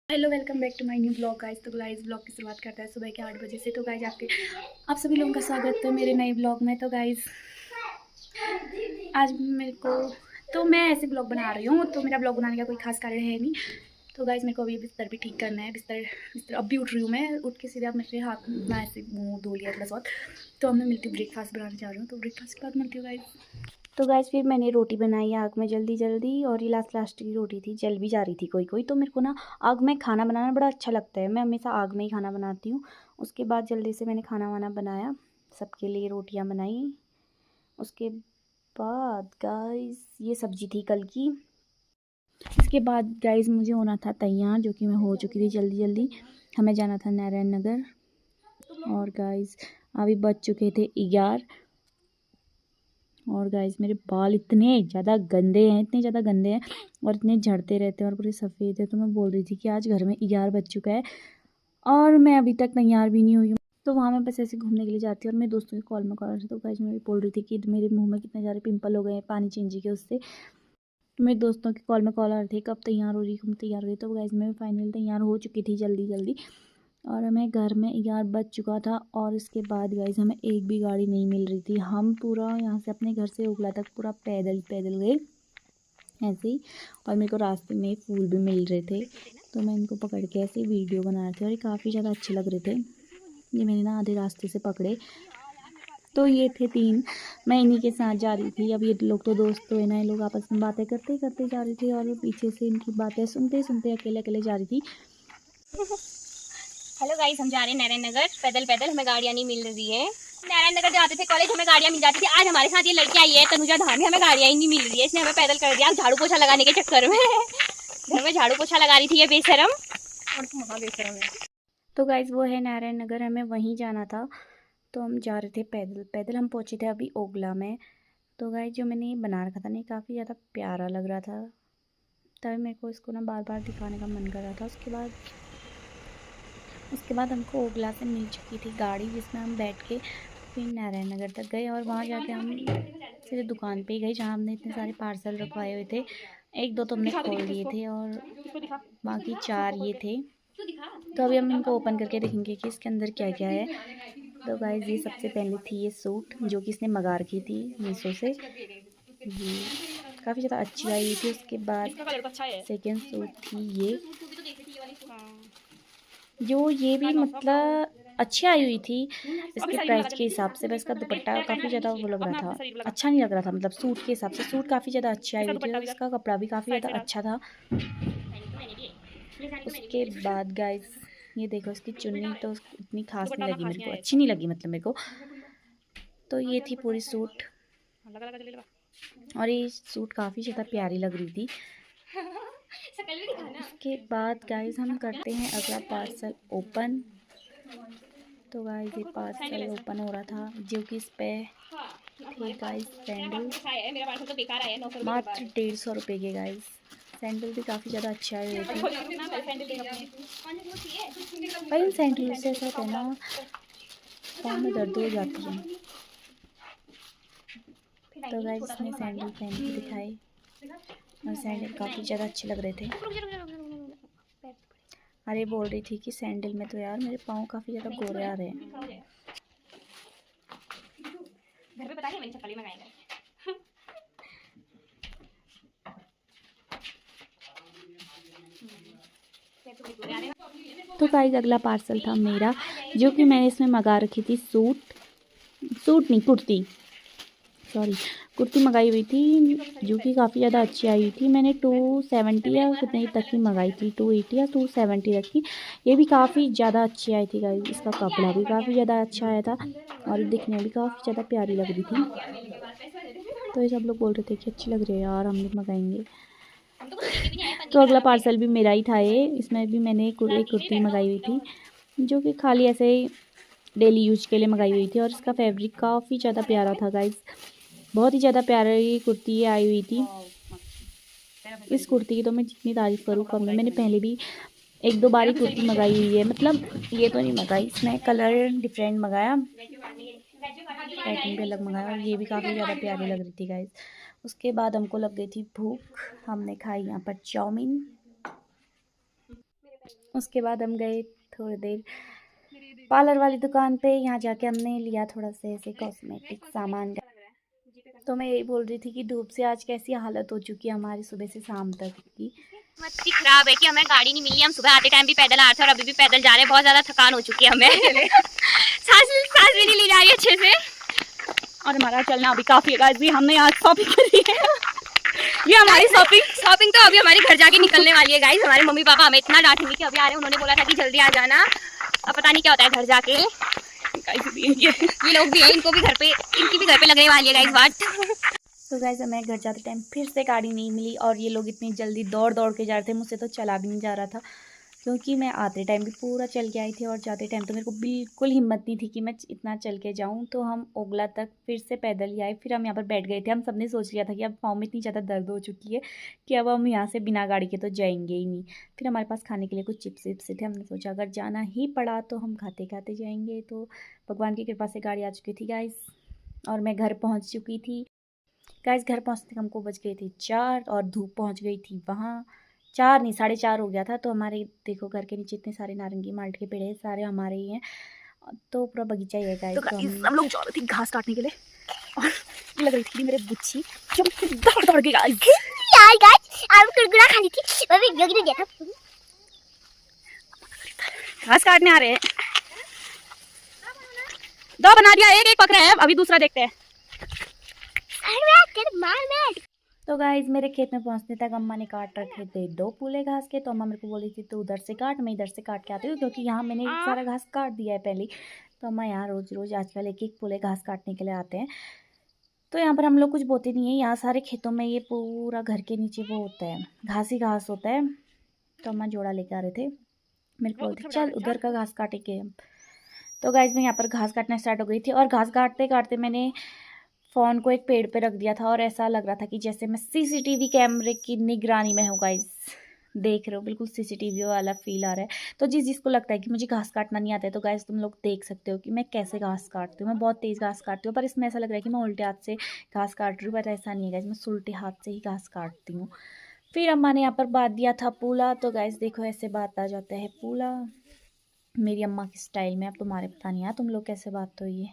Hello, welcome back to my new blog guys. तो guys blog की शुरुआत करता है सुबह के 8 बजे से। तो गाइस आपके आप सभी लोगों का स्वागत है मेरे नए ब्लॉग में। तो गाइस आज मेरे को मैं ऐसे ब्लॉग बना रही हूँ, तो मेरा ब्लॉग बनाने का कोई खास कारण है नहीं। तो गाइस मेरे को अभी बिस्तर भी ठीक करना है। बिस्तर अब भी उठ रही हूँ मैं। उठ के सीधा मेरे हाथ में ऐसे मुँह धो लिया थोड़ा बहुत। तो अब मैं मिलती हूँ, ब्रेकफास्ट बनाने जा रही हूँ। तो ब्रेकफास्ट के बाद मिलती हूँ गाइस। तो गाइस फिर मैंने रोटी बनाई आग में जल्दी जल्दी, और ये लास्ट की रोटी थी, जल भी जा रही थी कोई कोई। तो मेरे को ना आग में खाना बनाना बड़ा अच्छा लगता है। मैं हमेशा आग में ही खाना बनाती हूँ। उसके बाद जल्दी से मैंने खाना वाना बनाया, सबके लिए रोटियां बनाई। उसके बाद गाइस ये सब्जी थी कल की। इसके बाद गाइस मुझे होना था तैयार, जो कि मैं हो चुकी थी जल्दी जल्दी। हमें जाना था नारायण नगर। और गाइस अभी बज चुके थे 11। और गाइस मेरे बाल इतने ज़्यादा गंदे हैं, इतने ज़्यादा गंदे हैं और इतने झड़ते रहते हैं और पूरे सफ़ेद है। तो मैं बोल रही थी कि आज घर में 11 बज चुका है और मैं अभी तक तैयार भी नहीं हुई हूँ। तो वहाँ मैं बस ऐसे घूमने के लिए जाती हूँ। और मेरे दोस्तों के कॉल में कॉल रही थी। तो गाइस मैं बोल रही थी कि मेरे मुँह में कितने सारे पिंपल हो गए हैं पानी चेंज के उससे। तो मेरे दोस्तों के कॉल में कॉल आ रहे थे, कब तैयार हो रही, कब तैयार हो रही। तो गाइस मैं फाइनली तैयार हो चुकी थी जल्दी जल्दी। और हमें घर में 11 बज चुका था। और इसके बाद गाइस हमें एक भी गाड़ी नहीं मिल रही थी। हम पूरा यहाँ से अपने घर से ओखला तक पूरा पैदल पैदल गए ऐसे ही। और मेरे को रास्ते में फूल भी मिल रहे थे, तो मैं इनको पकड़ के ऐसे वीडियो बना रहे थे और ये काफ़ी ज़्यादा अच्छे लग रहे थे। ये मैंने ना आधे रास्ते से पकड़े। तो ये थे 3, मैं इन्हीं के साथ जा रही थी। अब ये लोग तो दोस्त तो है ना, ये लोग आपस में बातें करते करते जा रही थी और पीछे से इनकी बातें सुनते सुनते अकेले अकेले जा रही थी। हेलो गाइस, हम जा रहे हैं नारायण नगर पैदल पैदल। हमें गाड़ियाँ नहीं मिल रही है। नारायण नगर जाते थे कॉलेज, हमें गाड़ियाँ मिल जाती थी। आज हमारे साथ ये लड़की आई है तनुजा धामी, हमें गाड़ियाँ ही नहीं मिल रही है। इसने हमें पैदल कर दिया झाड़ू पोछा लगाने के चक्कर में। घर में झाड़ू पोछा लगा रही थी ये बेशरम, और तुम वहाँ बेशरम है। तो गाइज वो है नारायण नगर, हमें वहीं जाना था। तो हम जा रहे थे पैदल पैदल। हम पहुँचे थे अभी ओगला में। तो गाइज जो मैंने ये बना रखा था ना, काफ़ी ज़्यादा प्यारा लग रहा था, तभी मेरे को इसको ना बार बार दिखाने का मन कर रहा था। उसके बाद हमको ओगला से मिल चुकी थी गाड़ी, जिसमें हम बैठ के फिर नारायण नगर तक गए। और वहाँ जाके हम सीधे दुकान पे ही गए, जहाँ हमने इतने सारे पार्सल रखवाए हुए थे। 1-2 तो हमने खोल दिए थे और बाकी 4 ये थे। तो अभी हम इनको ओपन करके देखेंगे कि इसके अंदर क्या क्या है। तो गाइज ये सबसे पहले थी ये सूट, जो कि इसने मंगा रखी थी मीशो से। ये काफ़ी ज़्यादा अच्छी आई हुई थी। उसके बाद सेकेंड सूट थी ये, जो ये भी मतलब अच्छी आई हुई थी इसके प्राइस के हिसाब से। बस इसका दुपट्टा काफ़ी ज़्यादा वो लग रहा था, अच्छा नहीं लग रहा था। मतलब सूट के हिसाब से सूट काफ़ी ज़्यादा अच्छी आई हुई थी और इसका कपड़ा भी काफ़ी ज़्यादा अच्छा था। उसके बाद गाइस ये देखो, इसकी चुन्नी तो इतनी खास नहीं लगी मेरे को, अच्छी नहीं लगी मतलब मेरे को। तो ये थी पूरी सूट, और ये सूट काफ़ी ज़्यादा प्यारी लग रही थी। उसके बाद गाइस हम करते हैं अगला पार्सल ओपन। तो गाइस ये पार्सल ओपन हो रहा था, जो कि इस पे थे गाइस सैंडल, मात्र 150 रुपये के। गाइस सैंडल भी काफ़ी ज़्यादा अच्छे आए हुए थे। भाई इन सैंडल से ऐसा होता है ना, पाँव में दर्द हो जाती है। तो गाइस इसने सैंडल पहन के दिखाए और सैंडल काफ़ी ज़्यादा अच्छे लग रहे थे। अरे बोल रही थी कि सैंडल में तो यार मेरे पाँव काफ़ी ज़्यादा गोरे आ रहे हैं। घर पे पता नहीं मैंने चप्पल ही मंगाए थे। तो गाइस अगला पार्सल था मेरा, जो कि मैंने इसमें मंगा रखी थी सूट नहीं, कुर्ती मंगाई हुई थी, जो कि काफ़ी ज़्यादा अच्छी आई हुई थी। मैंने 270 या कितने तक की मंगाई थी, 280 या 270 तक की। ये भी काफ़ी ज़्यादा अच्छी आई थी गाइस। इसका कपड़ा भी काफ़ी ज़्यादा अच्छा आया था और दिखने में भी काफ़ी ज़्यादा प्यारी लग रही थी। तो ये सब लोग बोल रहे थे कि अच्छी लग रही है यार, हम भी मंगाएंगे। तो अगला पार्सल भी मेरा ही था ये। इसमें भी मैंने एक कुर्ती मंगाई हुई थी, जो कि खाली ऐसे ही डेली यूज के लिए मंगाई हुई थी। और इसका फैब्रिक काफ़ी ज़्यादा प्यारा था गाइस, बहुत ही ज़्यादा प्यारी कुर्ती आई हुई थी। इस कुर्ती की तो मैं जितनी तारीफ़ करूँ कम है। मैंने पहले भी 1-2 बार ही कुर्ती मंगाई हुई है, मतलब ये तो नहीं मंगाई, इसमें कलर डिफरेंट मंगाया, पैटर्न भी अलग मंगाया, और ये भी काफ़ी ज़्यादा प्यारी लग रही थी गाइस। उसके बाद हमको लग गई थी भूख, हमने खाई यहाँ पर चाउमीन। उसके बाद हम गए थोड़ी देर पार्लर वाली दुकान पे। यहाँ जाके हमने लिया थोड़ा सा ऐसे कॉस्मेटिक सामान। तो मैं यही बोल रही थी कि धूप से आज कैसी हालत हो चुकी है हमारी सुबह से शाम तक की। मस्ती खराब है कि हमें गाड़ी नहीं मिली। हम सुबह आते टाइम भी पैदल आ रहे थे और अभी भी पैदल जा रहे हैं। बहुत ज्यादा थकान हो चुकी है हमें। सांस भी नहीं ली जा रही अच्छे से। और हमारा चलना अभी काफी है गाइस। भी हमने आज शॉपिंग करी है। ये हमारी शॉपिंग तो अभी हमारे घर जाके निकलने वाली है गाइस। हमारे मम्मी पापा हमें इतना डांटेंगे कि अभी आ रहे हैं। उन्होंने बोला था कि जल्दी आ जाना। अब पता नहीं क्या होता है घर जाके। ये लोग भी है, इनको भी घर पे, इनकी भी घर पे लगने वाली है गाइस बात। तो गाइस हमें घर जाते टाइम फिर से गाड़ी नहीं मिली और ये लोग इतनी जल्दी दौड़ दौड़ के जा रहे थे। मुझसे तो चला भी नहीं जा रहा था क्योंकि मैं आते टाइम भी पूरा चल के आई थी और जाते टाइम तो मेरे को बिल्कुल हिम्मत नहीं थी कि मैं इतना चल के जाऊं। तो हम ओगला तक फिर से पैदल ही आए। फिर हम यहाँ पर बैठ गए थे। हम सबने सोच लिया था कि अब पाँव में इतनी ज़्यादा दर्द हो चुकी है कि अब हम यहाँ से बिना गाड़ी के तो जाएंगे ही नहीं। फिर हमारे पास खाने के लिए कुछ चिप्स विप्स थे। हमने सोचा अगर जाना ही पड़ा तो हम खाते खाते जाएंगे। तो भगवान की कृपा से गाड़ी आ चुकी थी गाइस और मैं घर पहुँच चुकी थी। गाइस घर पहुँचते तक हमको बज गई थी 4 और धूप पहुँच गई थी वहाँ 4 नहीं 4:30 हो गया था। तो हमारे देखो घर के नीचे इतने सारे नारंगी माल्ट के पेड़ है, सारे हमारे ही हैं। तो पूरा बगीचा ही है गाइस। तो हम लोग जा रहे थे घास काटने के लिए और लग रही थी मेरे बुच्ची दौड़ दौड़ के गाइस। यार गाइस आप कुरकुरा खा ली थी। मैं वीडियो के लिए गया था। घास काटने आ रहे हैं। 2 बना दिया, एक पक रहा है। अभी दूसरा देखते हैं। तो गाइज मेरे खेत में पहुंचने तक अम्मा ने काट रखे थे 2 पूले घास के। तो अम्मा मेरे को बोली थी तो उधर से काट, मैं इधर से काट के आती हूँ क्योंकि यहाँ मैंने सारा घास काट दिया है पहले। तो अम्मा यहाँ रोज़ रोज़ आजकल एक एक पूले घास काटने के लिए आते हैं। तो यहाँ पर हम लोग कुछ बोते नहीं है। यहाँ सारे खेतों में ये पूरा घर के नीचे वो होता है, घास ही घास होता है। तो अम्मा जोड़ा लेके आ रहे थे। मेरे को बोलती चल उधर का घास काटेंगे। तो गाइज मैं यहाँ पर घास काटना स्टार्ट हो गई थी और घास काटते काटते मैंने फ़ोन को एक पेड़ पे रख दिया था और ऐसा लग रहा था कि जैसे मैं सीसीटीवी कैमरे की निगरानी में हूँ गाइस। देख रहे हो बिल्कुल सीसीटीवी वाला फील आ रहा है। तो जिसको लगता है कि मुझे घास काटना नहीं आता है तो गाइस तुम लोग देख सकते हो कि मैं कैसे घास काटती हूँ। मैं बहुत तेज़ घास काटती हूँ पर इसमें ऐसा लग रहा है कि मैं उल्टे हाथ से घास काट रही हूँ, पर ऐसा नहीं है गाइस, मैं उल्टे हाथ से ही घास काटती हूँ। फिर अम्मा ने यहाँ पर बात दिया था पूला। तो गाइस देखो ऐसे बात आ जाता है पूला मेरी अम्मा की स्टाइल में। अब तुम्हारे पता नहीं है तुम लोग कैसे बात तो ये।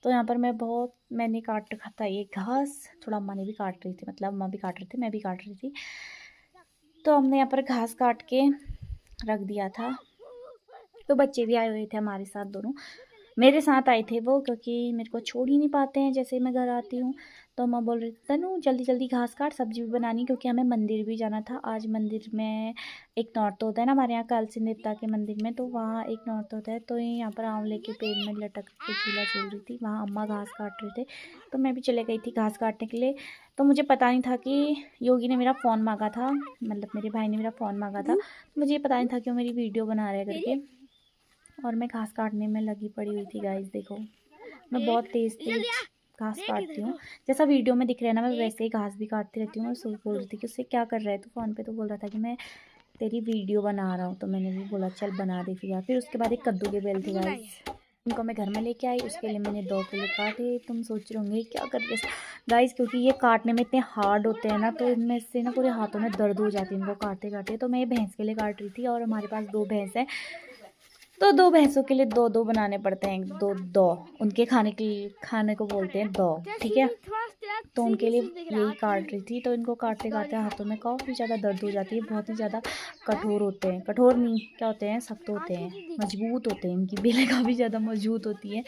तो यहाँ पर मैंने काट रखा था ये घास। थोड़ा अम्मा ने भी काट रही थी, मतलब अम्मा भी काट रही थी मैं भी काट रही थी। तो हमने यहाँ पर घास काट के रख दिया था। तो बच्चे भी आए हुए थे हमारे साथ, दोनों मेरे साथ आए थे वो, क्योंकि मेरे को छोड़ ही नहीं पाते हैं जैसे मैं घर आती हूँ। तो अम्मा बोल रही थी तनु जल्दी जल्दी घास काट, सब्जी भी बनानी क्योंकि हमें मंदिर भी जाना था। आज मंदिर में एक नौरत होता है ना हमारे यहाँ कालसी देवता के मंदिर में, तो वहाँ एक नौरत होता है। तो यहाँ पर आंवले के पेड़ में लटक के झूला झूल रही थी, वहाँ अम्मा घास काट रहे थे। तो मैं भी चले गई थी घास काटने के लिए। तो मुझे पता नहीं था कि योगी ने मेरा फ़ोन मांगा था, मतलब मेरे भाई ने मेरा फ़ोन मांगा था। तो मुझे ये पता नहीं था कि वो मेरी वीडियो बना रहे करके, और मैं घास काटने में लगी पड़ी हुई थी गाइस। देखो मैं बहुत तेज़ घास काटती हूँ, जैसा वीडियो में दिख रहा है ना मैं वैसे ही घास भी काटती रहती हूँ। और सोच बोल रही थी कि उससे क्या कर रहा है तो फ़ोन पे, तो बोल रहा था कि मैं तेरी वीडियो बना रहा हूँ। तो मैंने भी बोला चल बना दे फिर यार। फिर उसके बाद एक कद्दू के बेल थे गाइस, उनको मैं घर में लेके आई। उसके लिए मैंने 2 किलो काटे। तुम सोच रहे होंगे क्या कर रही है गाइस, क्योंकि ये काटने में इतने हार्ड होते हैं ना, तो इनमें से ना पूरे हाथों में दर्द हो जाती है इनको काटते काटते। तो मैं ये भैंस के लिए काट रही थी और हमारे पास 2 भैंस हैं, तो 2 भैंसों के लिए 2 बनाने पड़ते हैं। 2 उनके खाने को बोलते हैं 2, ठीक है। तो उनके लिए यही काट रही थी। तो इनको काटते काटते हाथों में काफ़ी ज़्यादा दर्द हो जाती है। बहुत ही ज़्यादा कठोर होते हैं, कठोर नहीं क्या होते हैं, सख्त होते हैं, मजबूत होते हैं, इनकी बेलें काफ़ी ज़्यादा मजबूत होती है।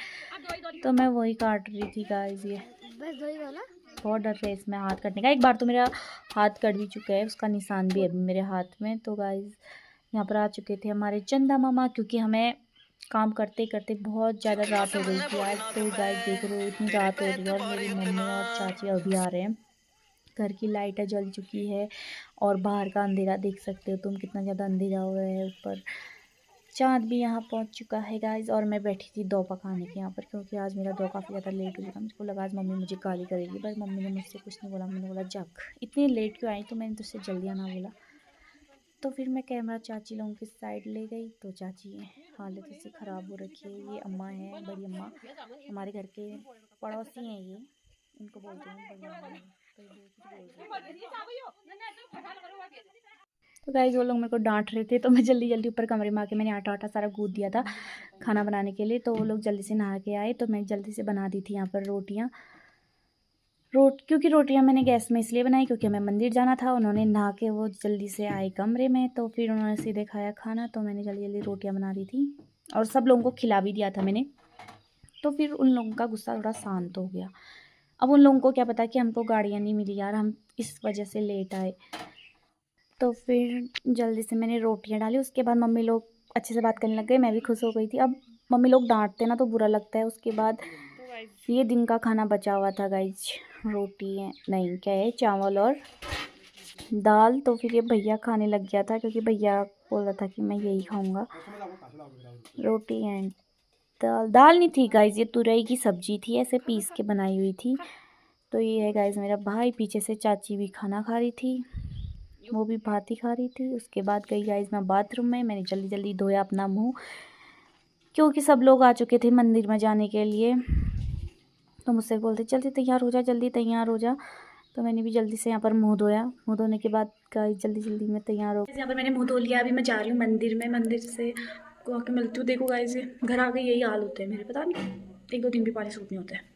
तो मैं वही काट रही थी गाइस। ये बहुत डर है इसमें हाथ कटने का। एक बार तो मेरा हाथ कट भी चुका है, उसका निशान भी है अभी मेरे हाथ में। तो गाइस यहाँ पर आ चुके थे हमारे चंदा मामा, क्योंकि हमें काम करते करते बहुत ज़्यादा रात हो गई थी आज। तो गाइस देख रहे हो इतनी रात हो रही है और मेरी मम्मी और चाची अभी आ रहे हैं। घर की लाइटें जल चुकी है और बाहर का अंधेरा देख सकते हो तुम कितना ज़्यादा अंधेरा हुआ है। ऊपर चाँद भी यहाँ पहुँच चुका है गाइस। और मैं बैठी थी 2 पकाने के यहाँ पर, क्योंकि आज मेरा 2 काफ़ी ज़्यादा लेट हो गया था। मेरे को लगा आज मम्मी मुझे गाली करेगी, पर मम्मी ने मुझसे कुछ नहीं बोला। मैंने बोला जग इतनी लेट क्यों आई, तो मैंने तुझसे जल्दी आना बोला। तो फिर मैं कैमरा चाची लोगों की साइड ले गई। तो चाची हालत ऐसी ख़राब हो रखी है। ये अम्मा है, बड़ी अम्मा, हमारे घर के पड़ोसी हैं ये, इनको बोलते हैं बड़ी अम्मा। तो ये कुछ बोल रही है। तो गाइस वो लोग मेरे को डांट रहे थे, तो मैं जल्दी जल्दी ऊपर कमरे में आके मैंने आटा वाटा सारा गूँथ दिया था खाना बनाने के लिए। तो वो लोग जल्दी से नहा के आए, तो मैं जल्दी से बना दी थी यहाँ पर रोटियाँ। क्योंकि रोटियाँ मैंने गैस में इसलिए बनाई क्योंकि हमें मंदिर जाना था। उन्होंने नहा के वो जल्दी से आए कमरे में, तो फिर उन्होंने सीधे खाया खाना। तो मैंने जल्दी जल्दी रोटियाँ बना दी थी और सब लोगों को खिला भी दिया था मैंने। तो फिर उन लोगों का गुस्सा थोड़ा शांत हो गया। अब उन लोगों को क्या पता कि हमको गाड़ियाँ नहीं मिली यार, हम इस वजह से लेट आए। तो फिर जल्दी से मैंने रोटियाँ डाली। उसके बाद मम्मी लोग अच्छे से बात करने लग गए, मैं भी खुश हो गई थी। अब मम्मी लोग डांटते ना तो बुरा लगता है। उसके बाद ये दिन का खाना बचा हुआ था गाइज, रोटी है नहीं क्या है, चावल और दाल। तो फिर ये भैया खाने लग गया था क्योंकि भैया बोल रहा था कि मैं यही खाऊंगा, रोटी एंड दाल नहीं थी गाइज, ये तुरई की सब्जी थी, ऐसे पीस के बनाई हुई थी। तो ये है गाइज मेरा भाई, पीछे से चाची भी खाना खा रही थी, वो भी भात ही खा रही थी। उसके बाद गई गाइज मैं बाथरूम में, मैंने जल्दी जल्दी धोया अपना मुंह क्योंकि सब लोग आ चुके थे मंदिर में जाने के लिए। तो मुझसे बोलते जल्दी तैयार हो जा, जल्दी तैयार हो जा। तो मैंने भी जल्दी से यहाँ पर मुंह धोया। मुंह धोने के बाद गाइस जल्दी जल्दी मैं तैयार हो गई। यहाँ पर मैंने मुंह धो लिया, अभी मैं जा रही हूँ मंदिर में। मंदिर से को आके मिलती हूँ। देखो गाइस घर आके यही हाल होते हैं मेरे, पता नहीं 1-2 दिन भी पानी सूट नहीं होता है।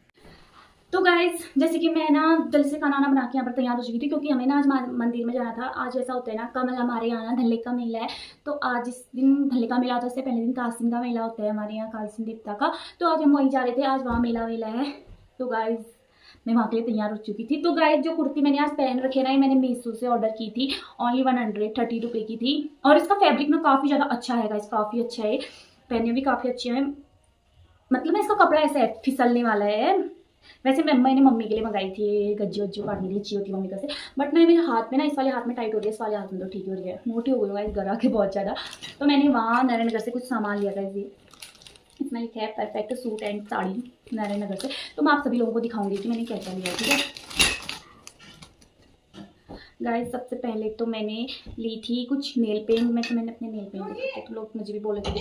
तो गाइज जैसे कि मैं ना जल्दी से खाना बना के यहाँ पर तैयार हो चुकी थी क्योंकि हमें ना आज मंदिर में जाना था। आज ऐसा होता है ना, कल हमारे यहाँ ना धल्ले का मेला है। तो आज इस दिन धल्ले का मेला होता है, उससे पहले दिन कासिन का मेला होता है हमारे यहाँ, कासिन देवता का। तो आज हम वहीं जा रहे थे, आज वहाँ मेला वेला है। तो गाइज मैं वहाँ के लिए तैयार हो चुकी थी। तो गाइज जो कुर्ती मैंने आज पहन रखी है ना, मैंने मीशो से ऑर्डर की थी, ओनली 130 रुपये की थी। और इसका फैब्रिक ना काफ़ी ज़्यादा अच्छा है गाइज, काफ़ी अच्छा है, पहनने भी काफ़ी अच्छे हैं। मतलब इसका कपड़ा ऐसा है फिसलने वाला है। वैसे मैंने मम्मी के लिए मंगाई थी, गज्जी वज्जी काटने के लिए चाहिए होती मम्मी का से, बट नहीं मेरे हाथ में ना, इस वाले हाथ में टाइट हो रही है, इस वाले हाथ में तो ठीक हो रही है। मोटी हो गई हूँ घर आके बहुत ज़्यादा। तो मैंने वहाँ नारायण नगर से कुछ सामान लिया था, ये इतना लिखा है perfect suit and sari Narayan Nagar से। तो मैं आप सभी लोगों को दिखाऊंगी कि मैंने क्या क्या लिया, ठीक है गाइस। सबसे पहले तो मैंने ली थी कुछ नेल पेंट। मैंने अपने नेल पेंट देखे, तो लोग मुझे भी बोले थे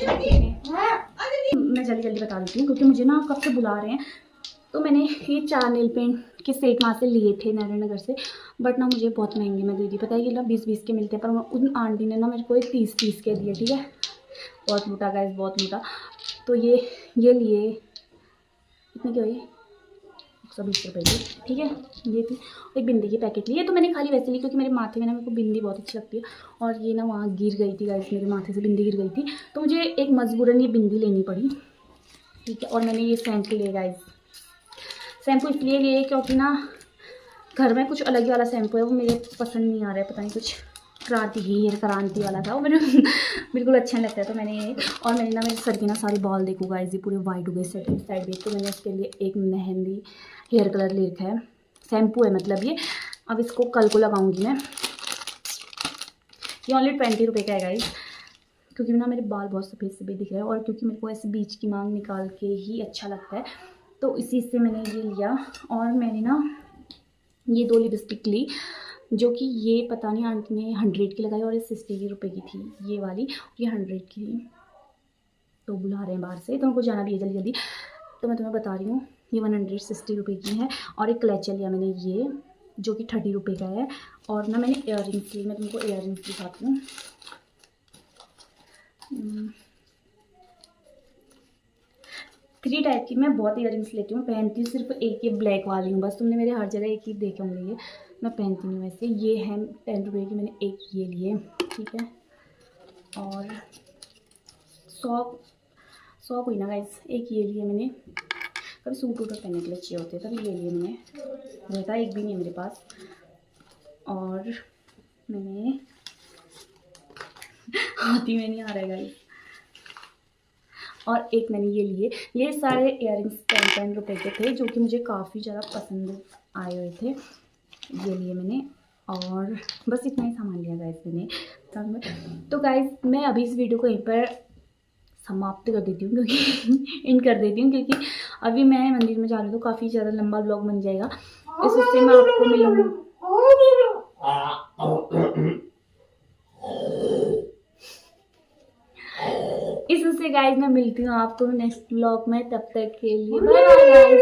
मैं जल्दी जल्दी बता देती हूँ क्योंकि मुझे ना कब से बुला रहे हैं। तो मैंने ये 4 नेल पेंट के सेट वहाँ से लिए थे नारायण नगर से, बट ना मुझे बहुत महंगे में दे दी। पता है कि ना 20-20 के मिलते हैं, पर उन आंटी ने ना मेरे को 30-30 के दिए, ठीक है। बहुत मोटा गाइस, बहुत मोटा। तो ये लिए इतने के हुए 120 रुपये की, ठीक है। ये थी एक बिंदी की पैकेट लिए, तो मैंने खाली वैसे ली क्योंकि मेरे माथे में ना मेरे को बिंदी बहुत अच्छी लगती है। और ये ना वहाँ गिर गई थी गाइस, मेरे माथे से बिंदी गिर गई थी, तो मुझे एक मजबूरन ये बिंदी लेनी पड़ी, ठीक है। और मैंने ये शैम्पू लिए गाइस, शैम्पू इसलिए लिए क्योंकि ना घर में कुछ अलग ही वाला शैम्पू है, वो मुझे पसंद नहीं आ रहा है, पता नहीं कुछ क्रांति वाला था वो, मेरे बिल्कुल अच्छा नहीं लगता है। तो मैंने ये, और मैंने ना मेरे सर के ना सारे बाल देखो गाइस, ये पूरे वाइट हो गए साइड में। तो मैंने उसके लिए एक मेहंदी हेयर कलर ले रखा है, शैम्पू है मतलब ये। अब इसको कल को लगाऊंगी मैं। ये ओनली 20 रुपये का है गाइस, क्योंकि ना मेरे बाल बहुत सफ़ेद सफ़ेद दिख रहे हैं, और क्योंकि मेरे को ऐसे बीच की मांग निकाल के ही अच्छा लगता है, तो इसी से मैंने ये लिया। और मैंने ना ये 2 लिपस्टिक ली, जो कि ये पता नहीं आंटी ने 100 की लगाई और ये 60 रुपये की थी ये वाली, ये 100 की थी। तो बुला रहे हैं बाहर से, तो उनको जाना भी है जल्दी जल्दी, तो मैं तुम्हें बता रही हूँ ये 160 रुपये की है। और एक क्लचर लिया मैंने ये, जो कि 30 रुपये का है। और ना मैंने इयररिंग्स ली, मैं तुमको इयररिंग्स दिखाती हूँ। 3 टाइप की मैं बहुत इयररिंग्स लेती हूँ, पहनती हूँ सिर्फ एक ये ब्लैक वाली हूँ बस। तुमने मेरे हर जगह एक ही देखे होंगे, ये मैं पहनती हूँ वैसे। ये है 10 रुपये की, मैंने एक ये लिए, ठीक है। और 100 कोई ना गाइस, एक ये लिए मैंने, कभी सूट वूट पहनने के लिए चाहिए होते हैं, तभी ये लिए मैंने, रहता एक भी नहीं है मेरे पास। और मैंने हाथी में नहीं आ रहा है गाइस। और एक मैंने ये लिए, ये सारे इयररिंग्स 10 रुपये के थे, जो कि मुझे काफ़ी ज़्यादा पसंद आए हुए थे, ये लिए मैंने। और बस इतना ही सामान लिया गाइस मैंने। तो गाइस मैं अभी इस वीडियो को यहीं पर समाप्त कर देती हूँ, क्योंकि इन कर देती हूँ, क्योंकि अभी मैं मंदिर में जा रही हूँ, तो काफ़ी ज़्यादा लंबा ब्लॉग बन जाएगा। इससे मैं आपको मिलूँगी इससे गाइस मैं मिलती हूँ आपको नेक्स्ट ब्लॉग में, तब तक के लिए बाय बाय।